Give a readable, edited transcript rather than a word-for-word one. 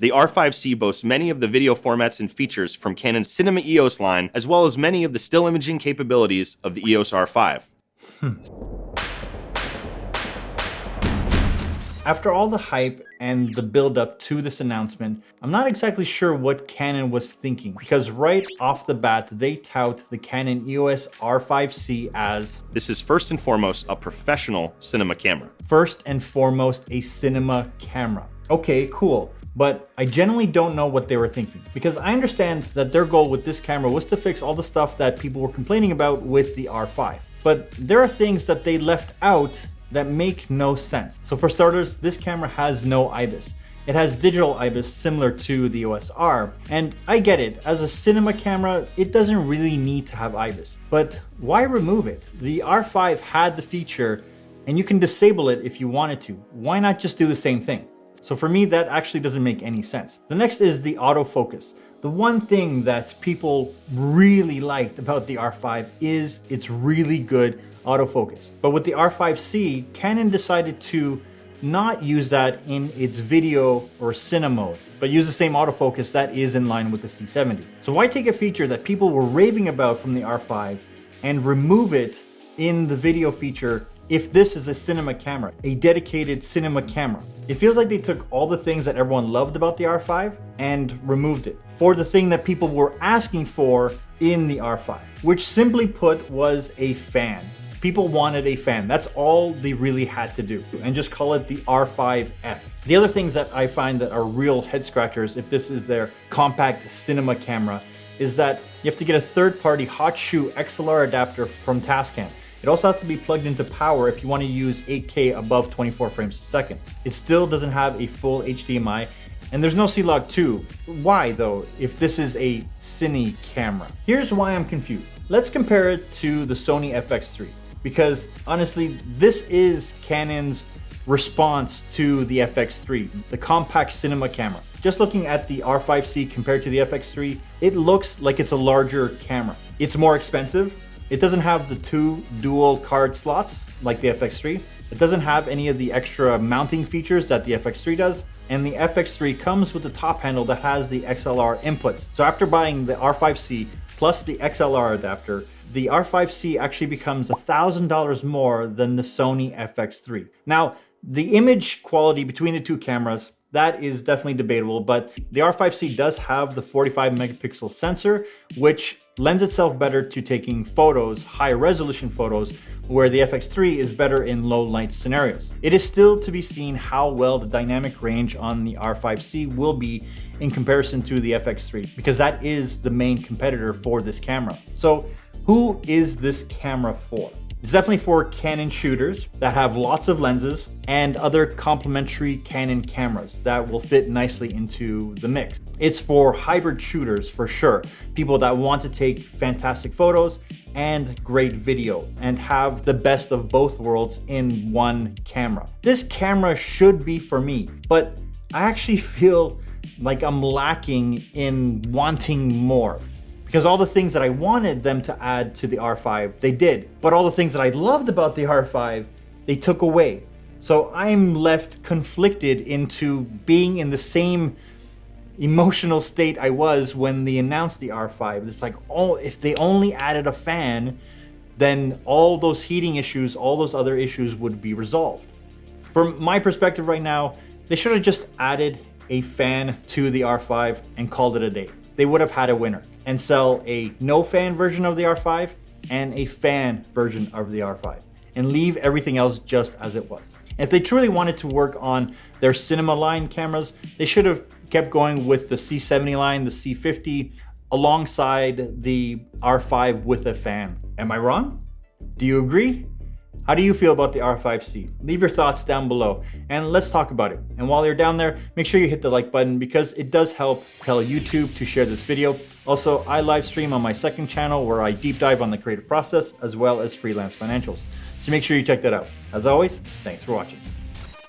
The R5C boasts many of the video formats and features from Canon's Cinema EOS line, as well as many of the still imaging capabilities of the EOS R5. After all the hype and the build-up to this announcement, I'm not exactly sure what Canon was thinking, because right off the bat, they tout the Canon EOS R5C as... This is first and foremost a professional cinema camera. First and foremost, a cinema camera. Okay, cool. But I genuinely don't know what they were thinking, because I understand that their goal with this camera was to fix all the stuff that people were complaining about with the R5. But there are things that they left out that make no sense. So for starters, this camera has no Ibis. It has digital Ibis similar to the EOS R, and I get it, as a cinema camera, it doesn't really need to have Ibis. But why remove it? The R5 had the feature, and you can disable it if you wanted to. Why not just do the same thing? So for me, that actually doesn't make any sense. The next is the autofocus. The one thing that people really liked about the R5 is its really good autofocus. But with the R5C, Canon decided to not use that in its video or cine mode, but use the same autofocus that is in line with the C70. So why take a feature that people were raving about from the R5 and remove it in the video feature if this is a cinema camera, a dedicated cinema camera? It feels like they took all the things that everyone loved about the R5 and removed it for the thing that people were asking for in the R5, which simply put was a fan. People wanted a fan. That's all they really had to do, and just call it the R5F. The other things that I find that are real head scratchers, if this is their compact cinema camera, is that you have to get a third-party hot shoe XLR adapter from Tascam. It also has to be plugged into power if you want to use 8K above 24 frames a second. It still doesn't have a full HDMI, and there's no C-Log 2. Why though, if this is a cine camera? Here's why I'm confused. Let's compare it to the Sony Fx3, because honestly, this is Canon's response to the Fx3, the compact cinema camera. Just looking at the R5C compared to the Fx3, it looks like it's a larger camera. It's more expensive. It doesn't have the 2 dual card slots like the Fx3. It doesn't have any of the extra mounting features that the Fx3 does. And the Fx3 comes with a top handle that has the XLR inputs. So after buying the R5C plus the XLR adapter, the R5C actually becomes $1,000 more than the Sony Fx3. Now, the image quality between the two cameras, that is definitely debatable, but the R5C does have the 45 megapixel sensor, which lends itself better to taking photos, high resolution photos, where the Fx3 is better in low light scenarios. It is still to be seen how well the dynamic range on the R5C will be in comparison to the Fx3, because that is the main competitor for this camera. So who is this camera for? It's definitely for Canon shooters that have lots of lenses and other complementary Canon cameras that will fit nicely into the mix. It's for hybrid shooters for sure. People that want to take fantastic photos and great video and have the best of both worlds in one camera. This camera should be for me, but I actually feel like I'm lacking in wanting more. Because all the things that I wanted them to add to the R5, they did. But all the things that I loved about the R5, they took away. So I'm left conflicted into being in the same emotional state I was when they announced the R5. It's like, oh, if they only added a fan, then all those heating issues, all those other issues would be resolved. From my perspective right now, they should have just added a fan to the R5 and called it a day. They would have had a winner, and sell a no fan version of the R5 and a fan version of the R5, and leave everything else just as it was. And if they truly wanted to work on their cinema line cameras, they should have kept going with the C70 line, the C50, alongside the R5 with a fan. Am I wrong? Do you agree? How do you feel about the R5C? Leave your thoughts down below and let's talk about it. And while you're down there, make sure you hit the like button because it does help tell YouTube to share this video. Also, I live stream on my second channel where I deep dive on the creative process as well as freelance financials. So make sure you check that out. As always, thanks for watching.